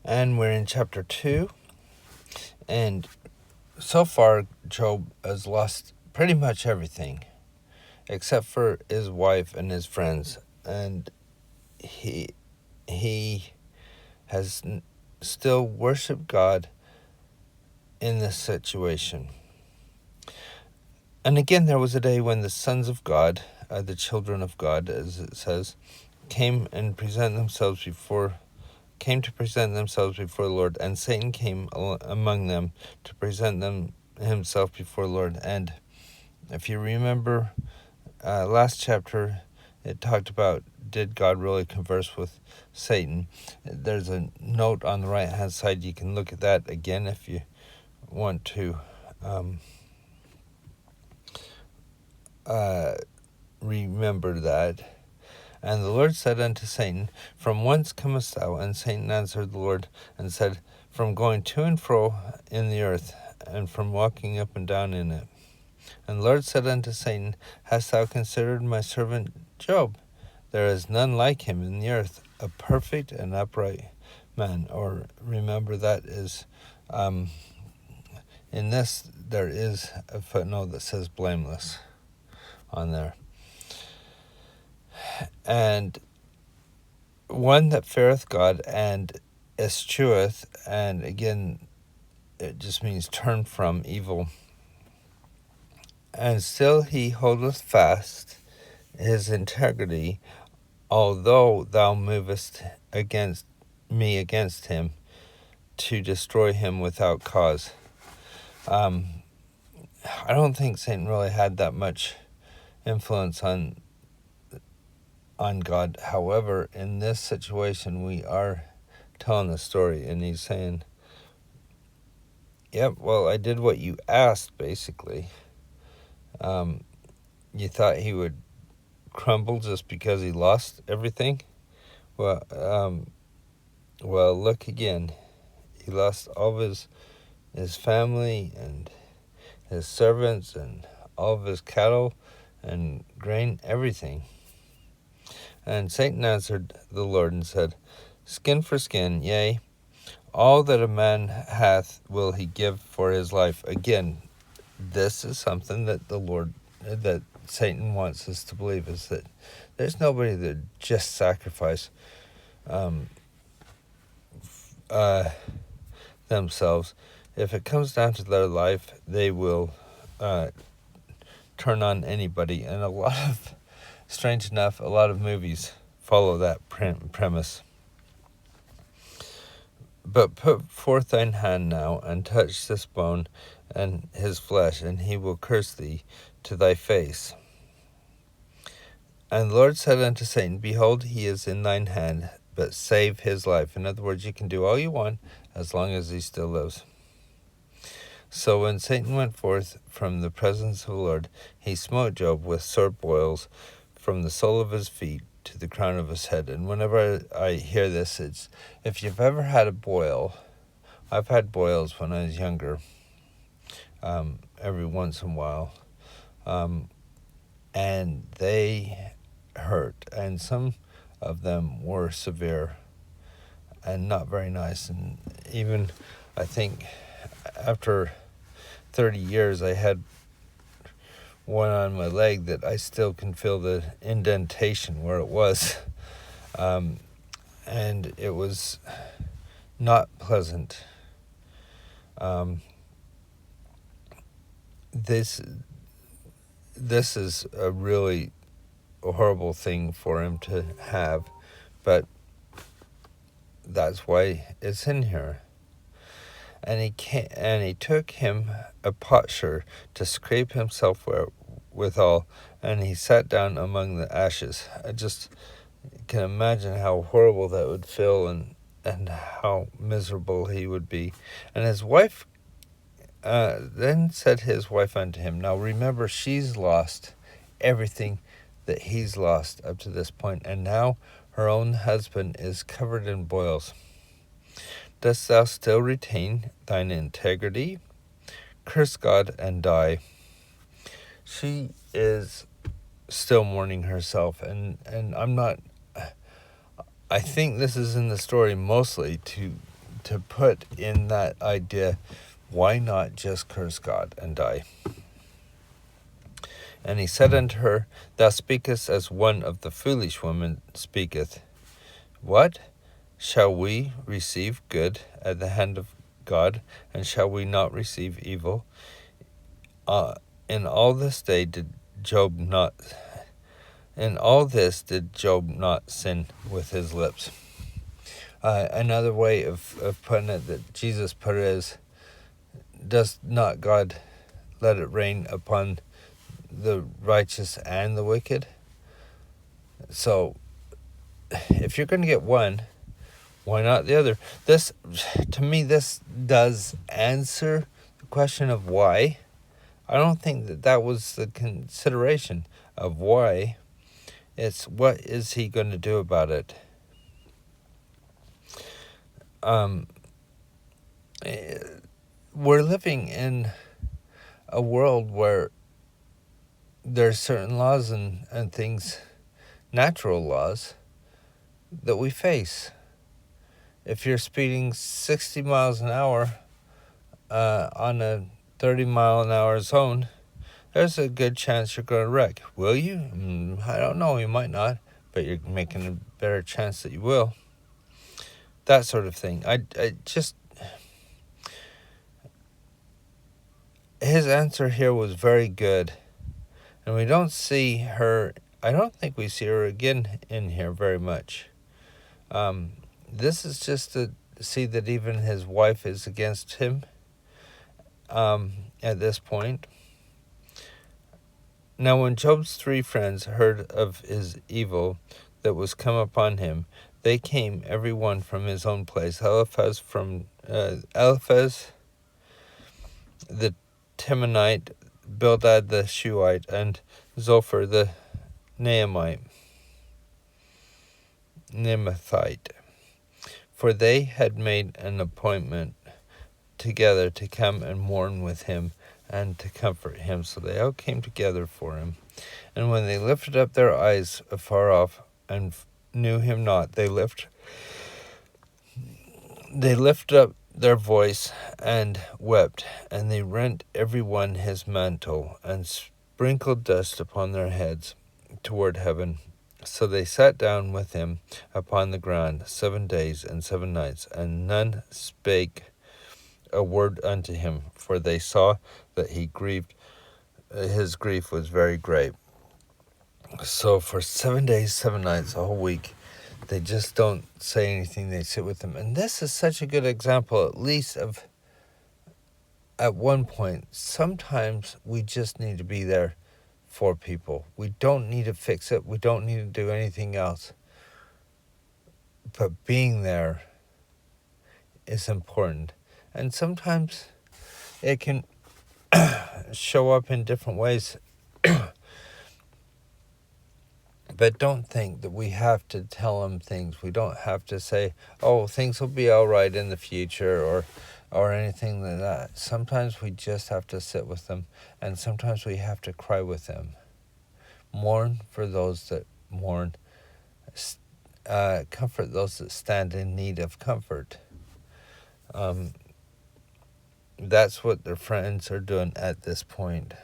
And we're in chapter 2. And so far, Job has lost pretty much everything, except for his wife and his friends. And he has still worshiped God in this situation. And again, there was a day when the sons of God, the children of God, as it says, came to present themselves before the Lord, and Satan came among them to present himself before the Lord. And if you remember last chapter, it talked about, did God really converse with Satan? There's a note on the right-hand side. You can look at that again if you want to remember that. And the Lord said unto Satan, From whence comest thou? And Satan answered the Lord and said, From going to and fro in the earth, and from walking up and down in it. And the Lord said unto Satan, Hast thou considered my servant Job? There is none like him in the earth, a perfect and upright man. Or remember, that is, in this there is a footnote that says blameless on there. And one that feareth God and escheweth, and again, it just means turn from evil. And still he holdeth fast his integrity, although thou movest against him to destroy him without cause. I don't think Satan really had that much influence on God. However, in this situation, we are telling the story, and he's saying, yep, well, I did what you asked, basically. You thought he would crumble just because he lost everything? Well, look again. He lost all of his family and his servants and all of his cattle and grain, everything. And Satan answered the Lord and said, Skin for skin, yea, all that a man hath will he give for his life. Again, this is something that that Satan wants us to believe, is that there's nobody that just sacrifice themselves. If it comes down to their life, they will turn on anybody. And strange enough, a lot of movies follow that premise. But put forth thine hand now, and touch this bone and his flesh, and he will curse thee to thy face. And the Lord said unto Satan, Behold, he is in thine hand, but save his life. In other words, you can do all you want as long as he still lives. So when Satan went forth from the presence of the Lord, he smote Job with sore boils from the sole of his feet to the crown of his head. And whenever I hear this, it's, if you've ever had a boil, I've had boils when I was younger, every once in a while, and they hurt, and some of them were severe and not very nice. And even, I think, after 30 years, I had one on my leg that I still can feel the indentation where it was. And it was not pleasant. This is a really horrible thing for him to have, but that's why it's in here. And he took him a potsherd to scrape himself withal, and he sat down among the ashes. I just can imagine how horrible that would feel, and how miserable he would be. And his wife, then said his wife unto him, now remember, she's lost everything that he's lost up to this point, and now her own husband is covered in boils. Dost thou still retain thine integrity? Curse God and die. She is still mourning herself, and I think this is in the story mostly to to put in that idea, why not just curse God and die? And he said unto her, Thou speakest as one of the foolish women speaketh. What? Shall we receive good at the hand of God, and shall we not receive evil? In all this did Job not sin with his lips. Another way of putting it that Jesus put it is, does not God let it rain upon the righteous and the wicked? So if you're going to get one, why not the other? This, to me, this does answer the question of why. I don't think that was the consideration of why. It's what is he going to do about it? We're living in a world where there's certain laws and things, natural laws, that we face. If you're speeding 60 miles an hour on a 30-mile-an-hour zone, there's a good chance you're going to wreck. Will you? I don't know. You might not, but you're making a better chance that you will. That sort of thing. His answer here was very good. And we don't see her, I don't think we see her again in here very much. This is just to see that even his wife is against him at this point. Now when Job's 3 friends heard of his evil that was come upon him, they came every one from his own place. Eliphaz the Temanite, Bildad the Shuhite, and Zophar the Naamathite. For they had made an appointment together to come and mourn with him and to comfort him. So they all came together for him. And when they lifted up their eyes afar off and knew him not, they lifted up their voice and wept, and they rent every one his mantle, and sprinkled dust upon their heads toward heaven. So they sat down with him upon the ground 7 days and 7 nights, and none spake a word unto him, for they saw that he grieved. His grief was very great. So for 7 days, 7 nights, a whole week, they just don't say anything. They sit with him. And this is such a good example, at least of, at one point, sometimes we just need to be there for people. We don't need to fix it. We don't need to do anything else. But being there is important. And sometimes it can show up in different ways. But don't think that we have to tell them things. We don't have to say, oh, things will be all right in the future or anything like that. Sometimes we just have to sit with them, and sometimes we have to cry with them. Mourn for those that mourn. Comfort those that stand in need of comfort. That's what their friends are doing at this point.